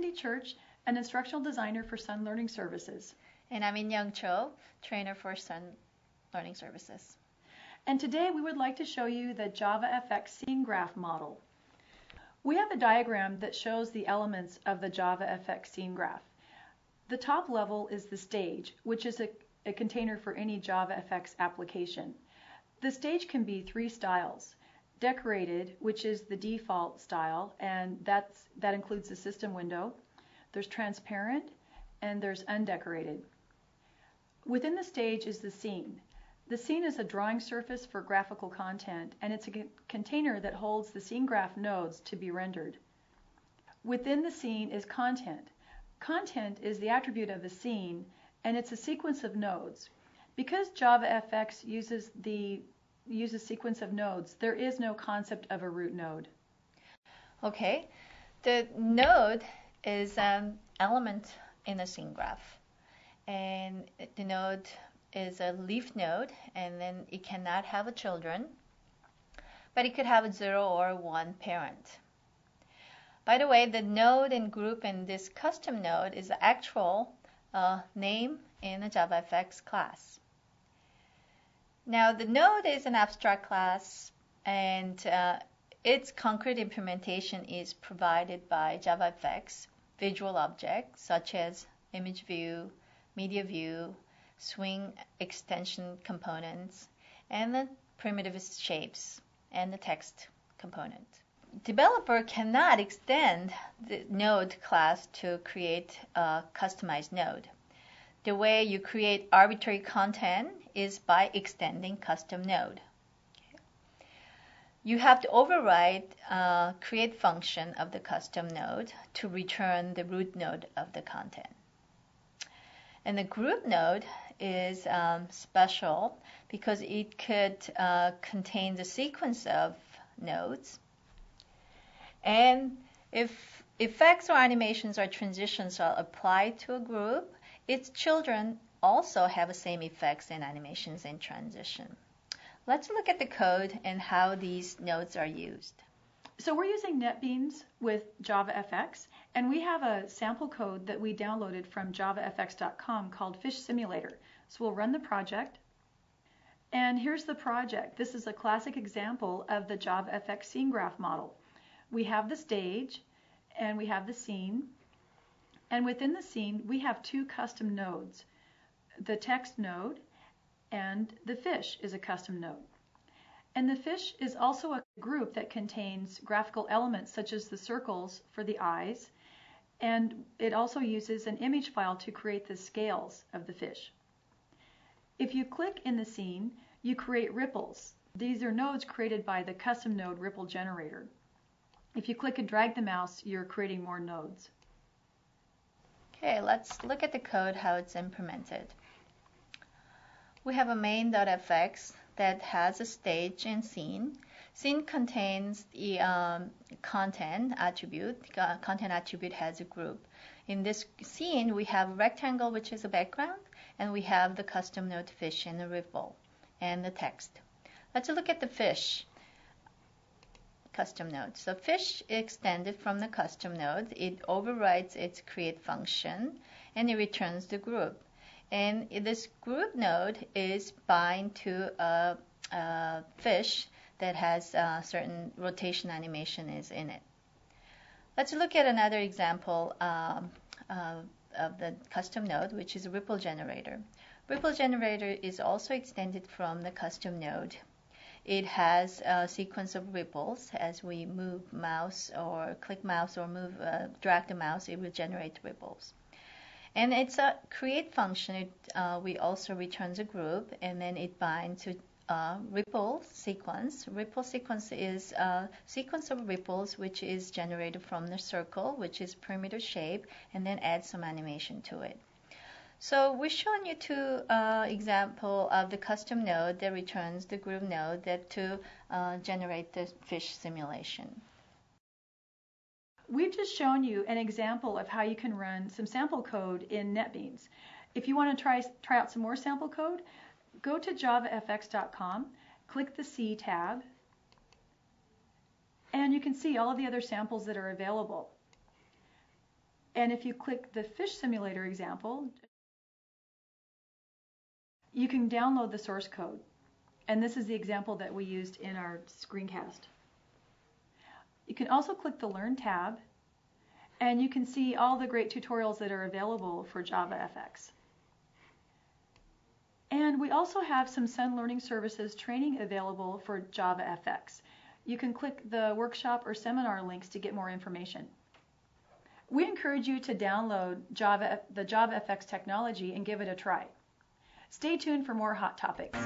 Felicity Church, an instructional designer for Sun Learning Services. And I'm In-Young Cho, trainer for Sun Learning Services. And today we would like to show you the JavaFXSceneGraph model. We have a diagram that shows the elements of the JavaFXSceneGraph. The top level is the stage, which is a container for any JavaFX application. The stage can be three styles. Decorated, which is the default style, and that includes the system window. There's transparent, and there's undecorated. Within the stage is the scene. The scene is a drawing surface for graphical content, and it's a container that holds the scene graph nodes to be rendered. Within the scene is content. Content is the attribute of the scene, and it's a sequence of nodes. Because JavaFX uses sequence of nodes, there is no concept of a root node. Okay, the node is an element in a scene graph, and the node is a leaf node, and then it cannot have children, but it could have a 0 or 1 parent. By the way, the node and group in this custom node is the actual name in a JavaFX class. Now, the node is an abstract class, and its concrete implementation is provided by JavaFX visual objects such as image view, media view, swing extension components, and the primitive shapes and the text component. Developer cannot extend the node class to create a customized node. The way you create arbitrary content is by extending custom node. You have to override create function of the custom node to return the root node of the content. And the group node is special because it could contain the sequence of nodes. And if effects or animations or transitions are applied to a group, its children also have the same effects and animations and transition. Let's look at the code and how these nodes are used. So we're using NetBeans with JavaFX, and we have a sample code that we downloaded from JavaFX.com called Fish Simulator. So we'll run the project, and here's the project. This is a classic example of the JavaFXSceneGraph model. We have the stage, and we have the scene, and within the scene we have two custom nodes. The text node and the fish is a custom node. And the fish is also a group that contains graphical elements such as the circles for the eyes, and it also uses an image file to create the scales of the fish. If you click in the scene, you create ripples. These are nodes created by the custom node ripple generator. If you click and drag the mouse, you're creating more nodes. Okay, let's look at the code, how it's implemented. We have a main.fx that has a stage and scene. Scene contains the content attribute. Content attribute has a group. In this scene, we have a rectangle, which is a background, and we have the custom node fish and the ripple and the text. Let's look at the fish custom node. So fish extended from the custom node. It overrides its create function, and it returns the group. And this group node is bind to a fish that has certain rotation animation is in it. Let's look at another example of the custom node, which is a ripple generator. Ripple generator is also extended from the custom node. It has a sequence of ripples. As we move mouse or click mouse or drag the mouse, it will generate ripples. And it's a create function. We also returns a group, and then it binds to ripple sequence. Ripple sequence is a sequence of ripples which is generated from the circle, which is primitive shape, and then add some animation to it. So we're showing you two example of the custom node that returns the group node that to generate the fish simulation. We've just shown you an example of how you can run some sample code in NetBeans. If you want to try out some more sample code, go to JavaFX.com, click the C tab, and you can see all of the other samples that are available. And if you click the fish simulator example, you can download the source code. And this is the example that we used in our screencast. You can also click the Learn tab, and you can see all the great tutorials that are available for JavaFX. And we also have some Sun Learning Services training available for JavaFX. You can click the workshop or seminar links to get more information. We encourage you to download the JavaFX technology and give it a try. Stay tuned for more hot topics.